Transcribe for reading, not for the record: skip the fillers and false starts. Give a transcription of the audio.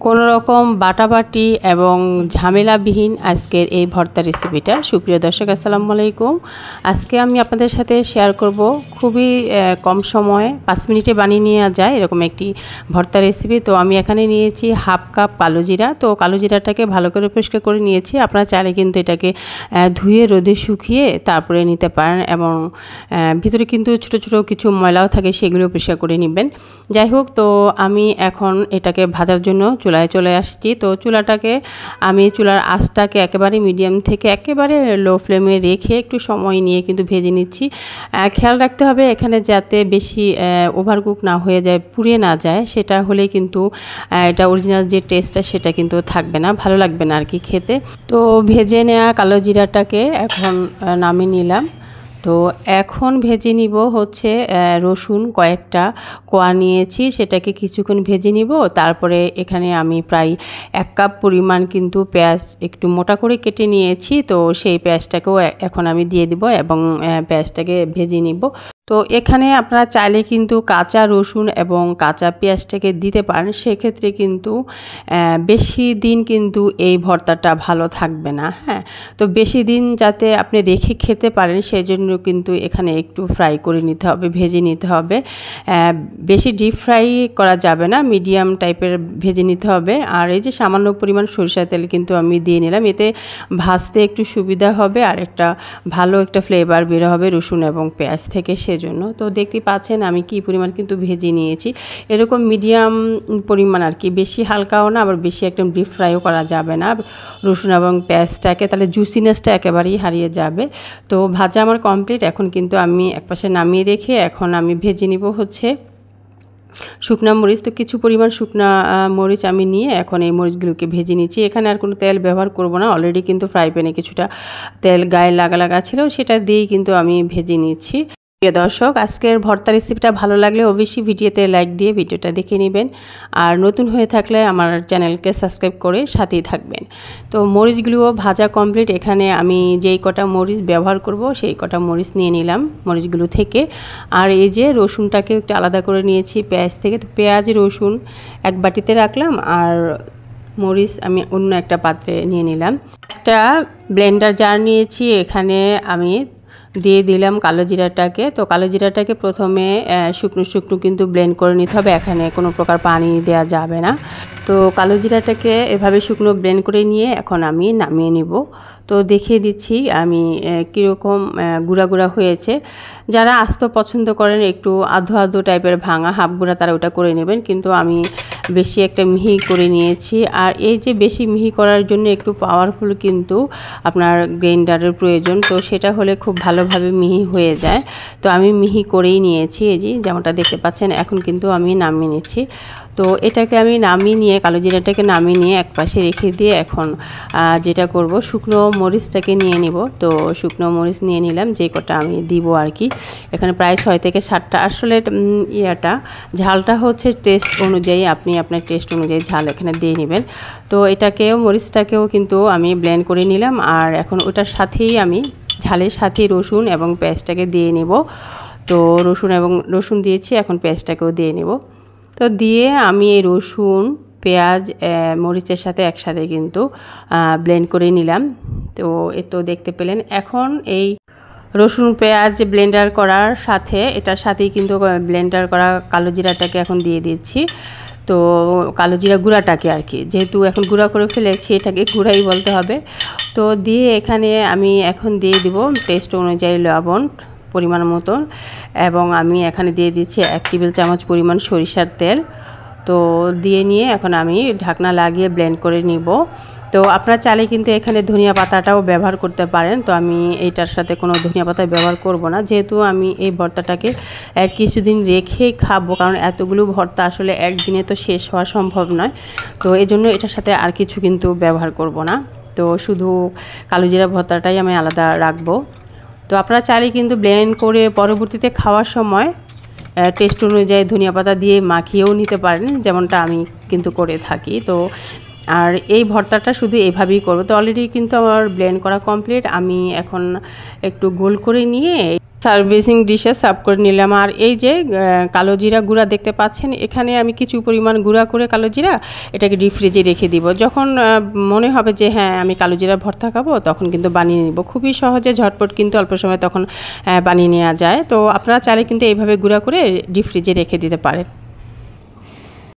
কোনো রকম বাটাবাটি এবং ঝামেলাবিহীন আজকের এই ভর্তা রেসিপিটা। সুপ্রিয় দর্শক, আসসালামু আলাইকুম। আজকে আমি আপনাদের সাথে শেয়ার করব খুবই কম সময়ে 5 মিনিটে বানিয়ে নেওয়া যায় এরকম একটি ভর্তা রেসিপি। তো আমি এখানে নিয়েছি হাফ কাপ কালো জিরা। তো কালো জিরাটাকে ভালো করে পরিষ্কার করে নিয়েছি। আপনারা চাইলে কিন্তু এটাকে ধুয়ে রোদে শুকিয়ে তারপরে নিতে পারেন, এবং ভিতরে কিন্তু ছোট ছোট কিছু ময়লাও থাকে, সেগুলো পরিষ্কার করে নেবেন। যাই হোক, তো আমি এখন এটাকে ভাজার জন্য চুলায় চলে আসছি। তো চুলার আঁচটাকে একেবারে মিডিয়াম থেকে একেবারে লো ফ্লেমে রেখে একটু সময় নিয়ে কিন্তু ভেজে নিচ্ছি। খেয়াল রাখতে হবে এখানে যাতে বেশি ওভারকুক না হয়ে যায়, পুড়ে না যায়। সেটা হলে কিন্তু এটা অরিজিনাল যে টেস্টটা সেটা কিন্তু থাকবে না, ভালো লাগবে না আর কি খেতে। তো ভেজে নেওয়া কালো জিরাটাকে এখন নামিয়ে নিলাম। তো এখন ভেজে নিব হচ্ছে রসুন কয়েকটা কোয়া নিয়েছি, সেটাকে কিছুক্ষণ ভেজে নিব। তারপরে এখানে আমি প্রায় 1 কাপ পরিমাণ কিন্তু পেঁয়াজ একটু মোটা করে কেটে নিয়েছি। তো সেই পেঁয়াজটাকেও এখন আমি দিয়ে দিব এবং পেঁয়াজটাকে ভেজে নিব। তো এখানে আপনারা চাইলে কিন্তু কাঁচা রসুন এবং কাঁচা পেঁয়াজটাকে দিতে পারেন, সেক্ষেত্রে কিন্তু বেশি দিন কিন্তু এই ভর্তাটা ভালো থাকবে না। হ্যাঁ, তো বেশি দিন যাতে আপনি রেখে খেতে পারেন সেই জন্য কিন্তু এখানে একটু ফ্রাই করে নিতে হবে, ভেজে নিতে হবে। বেশি ডিপ ফ্রাই করা যাবে না, মিডিয়াম টাইপের ভেজে নিতে হবে। আর এই যে সামান্য পরিমাণ সরিষার তেল কিন্তু আমি দিয়ে নিলাম, এতে ভাজতে একটু সুবিধা হবে আর ভালো একটা ফ্লেভার বের হবে রসুন এবং পেঁয়াজ থেকে, সেজন্য। তো দেখতে পাচ্ছেন আমি কি পরিমাণ কিন্তু ভেজে নিয়েছি, এরকম মিডিয়াম পরিমাণ আর কি, বেশি হালকাও না আবার বেশি একদম ডিপ ফ্রাইও করা যাবে না রসুন এবং পেঁয়াজটাকে, তাহলে জুসিনেসটা একেবারেই হারিয়ে যাবে। তো ভাজা আমার কমপ্লিট। এখন কিন্তু আমি একপাশে নামিয়ে রেখে এখন আমি ভেজে নিব হচ্ছে শুকনা মরিচ। তো কিছু পরিমাণ শুকনা মরিচ আমি নিয়ে এখন এই মরিচগুলোকে ভেজে নিচ্ছি। এখানে আর কোনো তেল ব্যবহার করব না, অলরেডি কিন্তু ফ্রাই প্যানে কিছুটা তেল গায়ে লাগা ছিল, সেটা দিয়েই কিন্তু আমি ভেজে নিচ্ছি। প্রিয় দর্শক, আজকের ভর্তা রেসিপিটা ভালো লাগলে অবশ্যই ভিডিওতে লাইক দিয়ে ভিডিওটা দেখে নেবেন, আর নতুন হয়ে থাকলে আমার চ্যানেলকে সাবস্ক্রাইব করে সাথেই থাকবেন। তো মরিচগুলোও ভাজা কমপ্লিট। এখানে আমি যেই কটা মরিচ ব্যবহার করব সেই কটা মরিচ নিয়ে নিলাম মরিচগুলো থেকে। আর এই যে রসুনটাকে একটু আলাদা করে নিয়েছি পেঁয়াজ থেকে। তো পেঁয়াজ রসুন এক বাটিতে রাখলাম, আর মরিচ আমি অন্য একটা পাত্রে নিয়ে নিলাম। একটা ব্লেন্ডার জার নিয়েছি, এখানে আমি দিয়ে দিলাম কালো জিরাটাকে। তো কালো জিরাটাকে প্রথমে শুকনো কিন্তু ব্লেন্ড করে নিতে হবে, এখানে কোনো প্রকার পানি দেওয়া যাবে না। তো কালো জিরাটাকে এভাবে শুকনো ব্লেন্ড করে নিয়ে এখন আমি নামিয়ে নিব। তো দেখিয়ে দিচ্ছি আমি কীরকম গুঁড়া হয়েছে। যারা আস্ত পছন্দ করেন একটু আধো টাইপের ভাঙা হাফ গুঁড়া, তারা ওটা করে নেবেন, কিন্তু আমি বেশি একটা মিহি করে নিয়েছি। আর এই যে বেশি মিহি করার জন্য একটু পাওয়ারফুল কিন্তু আপনার গ্রাইন্ডারের প্রয়োজন, তো সেটা হলে খুব ভালোভাবে মিহি হয়ে যায়। তো আমি মিহি করেই নিয়েছি, এই যে যেমনটা দেখতে পাচ্ছেন। এখন কিন্তু আমি নামিয়ে নিচ্ছি। তো এটাকে আমি নামিয়ে নিয়ে কালো জিরাটাকে নামিয়ে নিয়ে একপাশে রেখে দিয়ে এখন যেটা করব শুকনো মরিচটাকে নিয়ে নিব। তো শুকনো মরিচ নিয়ে নিলাম, যে কটা আমি দিব আর কি। এখানে প্রায় 6 থেকে 7টা। আসলে ঝালটা হচ্ছে টেস্ট অনুযায়ী, আপনি আপনার টেস্ট অনুযায়ী ঝাল এখানে দিয়ে নেবেন। তো মরিচটাকেও কিন্তু আমি ব্লেন্ড করে নিলাম, আর এখন ওটার সাথেই আমি ঝালের সাথে রসুন এবং পেঁয়াজটাকে দিয়ে নেব। তো রসুন দিয়েছি, এখন পেঁয়াজটাকেও দিয়ে নেব। তো দিয়ে আমি এই রসুন পেঁয়াজ মরিচের সাথে একসাথে কিন্তু ব্লেন্ড করে নিলাম। তো তো দেখতে পেলেন। এখন এই রসুন পেঁয়াজ ব্লেন্ডার করার সাথে এটার সাথেই কিন্তু ব্লেন্ডার করা কালো জিরাটাকে এখন দিয়ে দিচ্ছি। তো কালো জিরা গুঁড়াটাকে আর কি, যেহেতু এখন গুঁড়া করে ফেলেছি এটাকে গুঁড়াই বলতে হবে। তো দিয়ে এখানে আমি এখন দিয়ে দিব টেস্ট অনুযায়ী লবণ পরিমাণ মতো, এবং আমি এখানে দিয়ে দিচ্ছি 1 টেবিল চামচ পরিমাণ সরিষার তেল। তো দিয়ে নিয়ে এখন আমি ঢাকনা লাগিয়ে ব্লেন্ড করে নিব। তো আপনারা চাইলে কিন্তু এখানে ধনিয়া পাতাটাও ব্যবহার করতে পারেন। তো আমি এইটার সাথে কোনো ধনিয়া পাতা ব্যবহার করব না, যেহেতু আমি এই ভর্তাটাকে কিছুদিন রেখেই খাবো, কারণ এতগুলো ভর্তা আসলে একদিনে তো শেষ হওয়া সম্ভব নয়। তো এই জন্য এটার সাথে আর কিছু কিন্তু ব্যবহার করব না। তো শুধু কালো জিরা ভর্তাটাই আমি আলাদা রাখবো। তো আপনারা চাইলে কিন্তু ব্লেন্ড করে পরবর্তীতে খাওয়ার সময় টেস্ট অনুযায়ী ধনিয়া পাতা দিয়ে মাখিয়েও নিতে পারেন, যেমনটা আমি কিন্তু করে থাকি। তো আর এই ভর্তাটা শুধু এভাবেই করব। তো অলরেডি কিন্তু আমার ব্লেন্ড করা কমপ্লিট। আমি এখন একটু গোল করে নিয়ে সার্ভিসিং ডিশে সার্ভ করে নিলাম। আর এই যে কালো জিরা গুঁড়া দেখতে পাচ্ছেন, এখানে আমি কিছু পরিমাণ গুঁড়া করে কালো জিরা এটাকে ডিপ ফ্রিজে রেখে দিব। যখন মনে হবে যে হ্যাঁ আমি কালো জিরা ভর্তা খাবো, তখন কিন্তু বানিয়ে নিব। খুবই সহজে ঝটপট কিন্তু অল্প সময় তখন বানিয়ে নেওয়া যায়। তো আপনারা চাইলে কিন্তু এইভাবে গুঁড়া করে ডিপ ফ্রিজে রেখে দিতে পারেন।